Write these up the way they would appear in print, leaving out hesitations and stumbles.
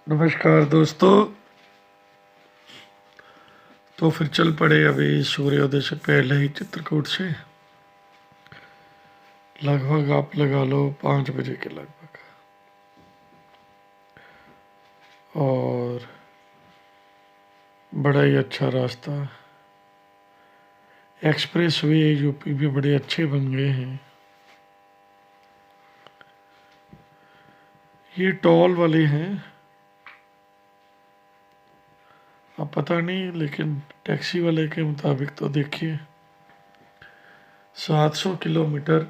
नमस्कार दोस्तों। तो फिर चल पड़े अभी सूर्योदय से पहले ही चित्रकूट से। लगभग आप लगा लो 5 बजे के लगभग। और बड़ा ही अच्छा रास्ता, एक्सप्रेस वे यूपी भी बड़े अच्छे बन गए हैं। ये टोल वाले हैं, अब पता नहीं, लेकिन टैक्सी वाले के मुताबिक तो देखिए 700 किलोमीटर,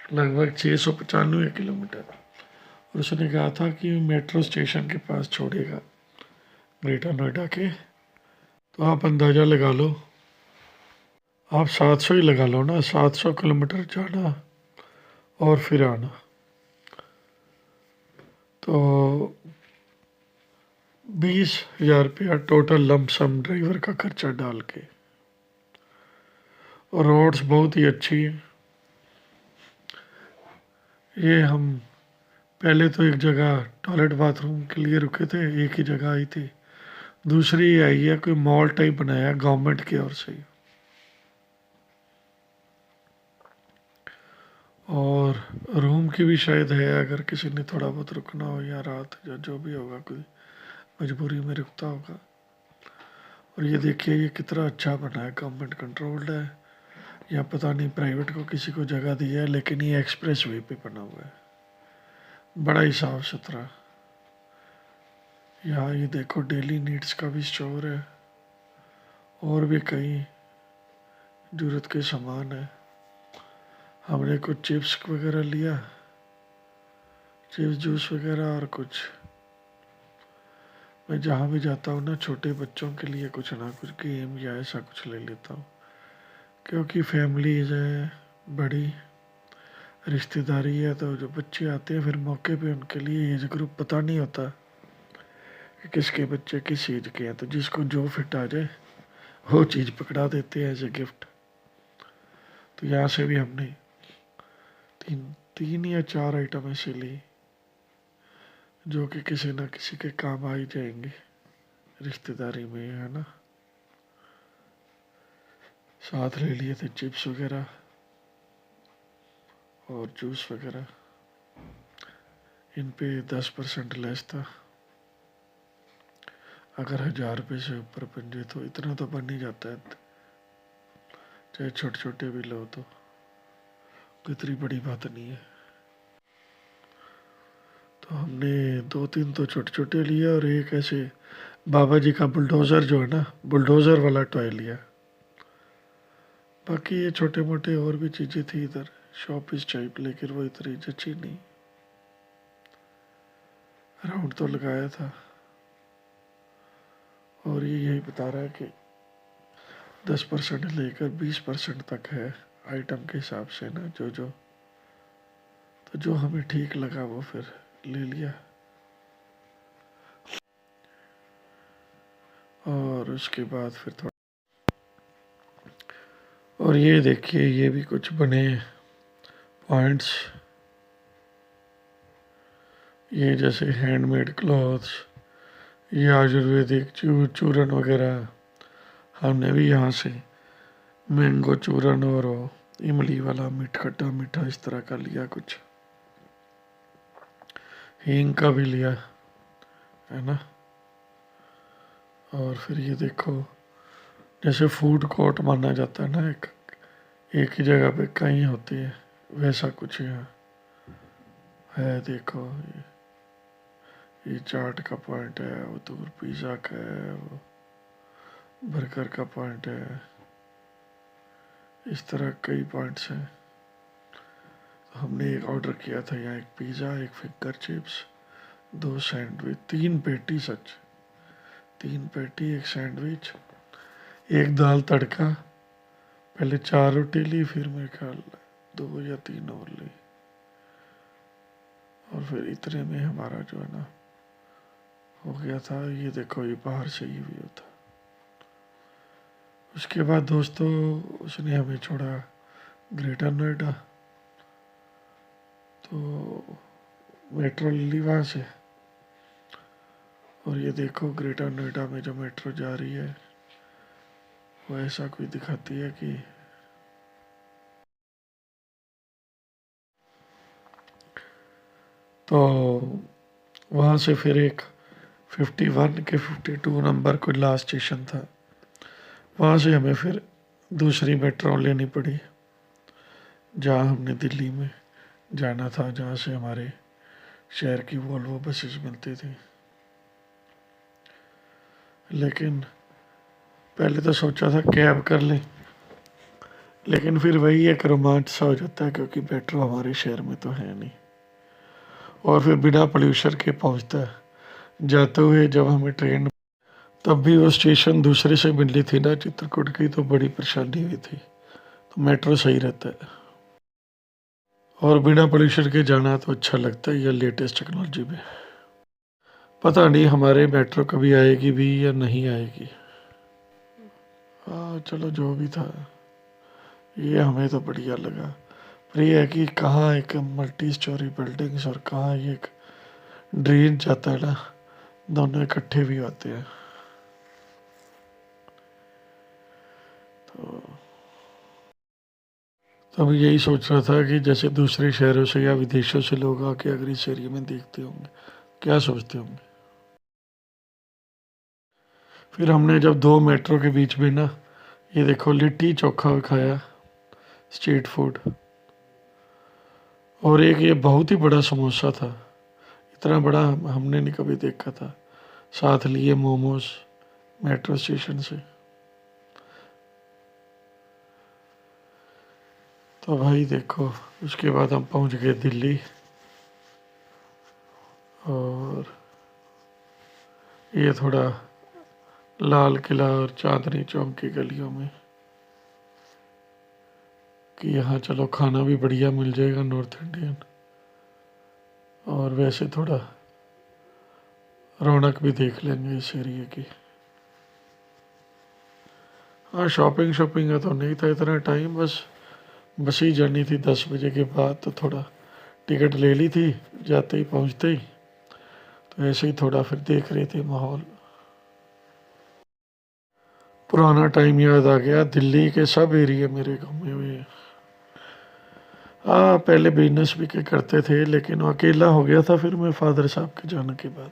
लगभग 695 किलोमीटर। और उसने कहा था कि मेट्रो स्टेशन के पास छोड़ेगा ग्रेटर नोएडा के। तो आप अंदाज़ा लगा लो, आप 700 ही लगा लो ना, 700 किलोमीटर जाना और फिर आना, तो 20,000 रुपया टोटल लमसम ड्राइवर का खर्चा डाल के। और रोड्स बहुत ही अच्छी है। ये हम पहले तो एक जगह टॉयलेट बाथरूम के लिए रुके थे, एक ही जगह आई थी। दूसरी आई है, कोई मॉल टाइप बनाया गवर्नमेंट की ओर से ही। और रूम की भी शायद है, अगर किसी ने थोड़ा बहुत रुकना हो या रात या जो भी होगा, कोई मजबूरी में रुकता होगा। और ये देखिए ये कितना अच्छा बना है, गवर्नमेंट कंट्रोल्ड है, या पता नहीं प्राइवेट को किसी को जगह दी है, लेकिन ये एक्सप्रेस वे पे बना हुआ है, बड़ा ही साफ सुथरा। यहाँ ये देखो डेली नीड्स का भी स्टोर है, और भी कई ज़रूरत के सामान है। हमने कुछ चिप्स वगैरह लिया, चिप्स जूस वगैरह, और कुछ मैं जहाँ भी जाता हूँ ना, छोटे बच्चों के लिए कुछ ना कुछ गेम या ऐसा कुछ ले लेता हूँ, क्योंकि फैमिलीज है, बड़ी रिश्तेदारी है, तो जो बच्चे आते हैं फिर मौके पे उनके लिए एज ग्रुप पता नहीं होता कि किसके बच्चे किस एज के हैं, तो जिसको जो फिट आ जाए वो चीज़ पकड़ा देते हैं एज ए गिफ्ट। तो यहाँ से भी हमने तीन तीन या चार आइटम ऐसे ली जो कि किसी न किसी के काम आ ही जाएंगे रिश्तेदारी में, है ना। साथ ले लिए थे चिप्स वगैरह और जूस वगैरह। इन पे 10% लेस था। अगर 1,000 रुपये से ऊपर बन जाए तो इतना तो बन ही जाता है, चाहे छोटे छोटे भी लो तो इतनी बड़ी बात नहीं है। तो हमने 2-3 तो छोटे छोटे लिए, और एक ऐसे बाबा जी का बुलडोज़र जो है ना, बुलडोज़र वाला टॉय लिया। बाकी ये छोटे मोटे और भी चीज़ें थी इधर शॉपिस टाइप, लेकिन वो इतनी जची नहीं। राउंड तो लगाया था, और ये यही बता रहा है कि 10% लेकर 20% तक है आइटम के हिसाब से ना, जो तो जो हमें ठीक लगा वो फिर ले लिया। और उसके बाद फिर थोड़ा, और ये देखिए ये भी कुछ बने पॉइंट्स, ये जैसे हैंडमेड क्लॉथ्स, ये आयुर्वेदिक चूरन वगैरह। हमने भी यहाँ से मैंगो चूरन और इमली वाला खट्टा मीठा इस तरह का लिया, कुछ हींग का भी लिया, है ना। और फिर ये देखो, जैसे फूड कोर्ट माना जाता है ना, एक ही जगह पे कहीं होती है, वैसा कुछ यहाँ है। देखो ये चाट का पॉइंट है, वो दूर पिज़्ज़ा का है, वो बर्गर का पॉइंट है, इस तरह कई पॉइंट्स हैं। हमने एक ऑर्डर किया था यहाँ, एक पिज़्ज़ा, एक फिंगर चिप्स, 2 सैंडविच, 3 पैटी, सच 3 पैटी, एक सैंडविच, एक दाल तड़का। पहले 4 रोटी ली, फिर मेरे ख्याल 2 या 3 और ली, और फिर इतने में हमारा जो है ना हो गया था। ये देखो ये बाहर से ही व्यू था। उसके बाद दोस्तों उसने हमें छोड़ा ग्रेटर नोएडा, तो मेट्रो ली वहाँ से, और ये देखो ग्रेटर नोएडा में जो मेट्रो जा रही है वो ऐसा कोई दिखाती है कि तो वहाँ से फिर एक 51 के 52 नंबर कोई लास्ट स्टेशन था, वहाँ से हमें फिर दूसरी मेट्रो लेनी पड़ी जहाँ हमने दिल्ली में जाना था, जहाँ से हमारे शहर की वॉल्वो बसेस मिलती थी। लेकिन पहले तो सोचा था कैब कर लें, लेकिन फिर वही एक रोमांच सा हो जाता है क्योंकि मेट्रो हमारे शहर में तो है नहीं, और फिर बिना पोल्यूशन के पहुंचता है। जाते हुए जब हमें ट्रेन, तब भी वो स्टेशन दूसरे से मिलनी थी ना चित्रकूट की, तो बड़ी परेशानी हुई थी। तो मेट्रो सही रहता है और बिना पोल्यूशन के जाना तो अच्छा लगता है, यह लेटेस्ट टेक्नोलॉजी में। पता नहीं हमारे मेट्रो कभी आएगी भी या नहीं आएगी। हाँ चलो जो भी था, ये हमें तो बढ़िया लगा। पर ये है कि कहाँ एक मल्टी स्टोरी बिल्डिंग्स और कहाँ ये एक ड्रेन जाता है ना, दोनों इकट्ठे भी आते हैं। तो मैं यही सोच रहा था कि जैसे दूसरे शहरों से या विदेशों से लोग आके अगर इस एरिया में देखते होंगे, क्या सोचते होंगे। फिर हमने जब दो मेट्रो के बीच में ना, ये देखो लिट्टी चोखा खाया, स्ट्रीट फूड, और एक ये बहुत ही बड़ा समोसा था, इतना बड़ा हमने नहीं कभी देखा था। साथ लिए मोमोज मेट्रो स्टेशन से। तो भाई देखो, उसके बाद हम पहुंच गए दिल्ली, और ये थोड़ा लाल किला और चांदनी चौक की गलियों में कि यहाँ चलो खाना भी बढ़िया मिल जाएगा नॉर्थ इंडियन, और वैसे थोड़ा रौनक भी देख लेंगे इस एरिए की। हाँ शॉपिंग शॉपिंग का तो नहीं था इतना टाइम, बस ही जानी थी 10 बजे के बाद, तो थोड़ा टिकट ले ली थी जाते ही पहुँचते ही, तो ऐसे ही थोड़ा फिर देख रहे थे माहौल। पुराना टाइम याद आ गया, दिल्ली के सब एरिया मेरे घूमे हुए हैं। हाँ पहले बिजनेस भी के करते थे, लेकिन वो अकेला हो गया था फिर मैं फादर साहब के जाने के बाद,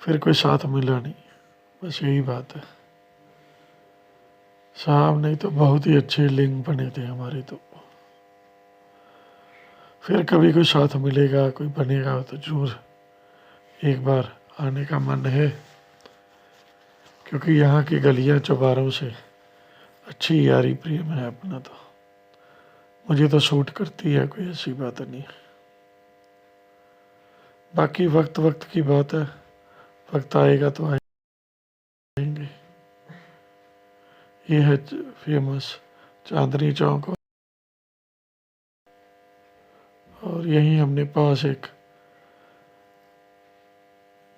फिर कोई साथ मिला नहीं, बस यही बात है। साहब नहीं तो बहुत ही अच्छे लिंक बने थे हमारे, तो फिर कभी कोई साथ मिलेगा कोई बनेगा तो जरूर एक बार आने का मन है, क्योंकि यहाँ की गलियाँ चौबारों से अच्छी यारी प्रेम है अपना, तो मुझे तो सूट करती है, कोई ऐसी बात नहीं। बाकी वक्त वक्त की बात है, वक्त आएगा तो आएंगे। ये है फेमस चांदनी चौक, और यहीं हमने पास एक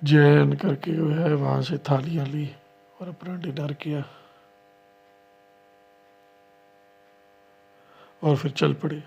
जैन करके जो है वहाँ से थालियाँ ली और अपना डिनर किया और फिर चल पड़े।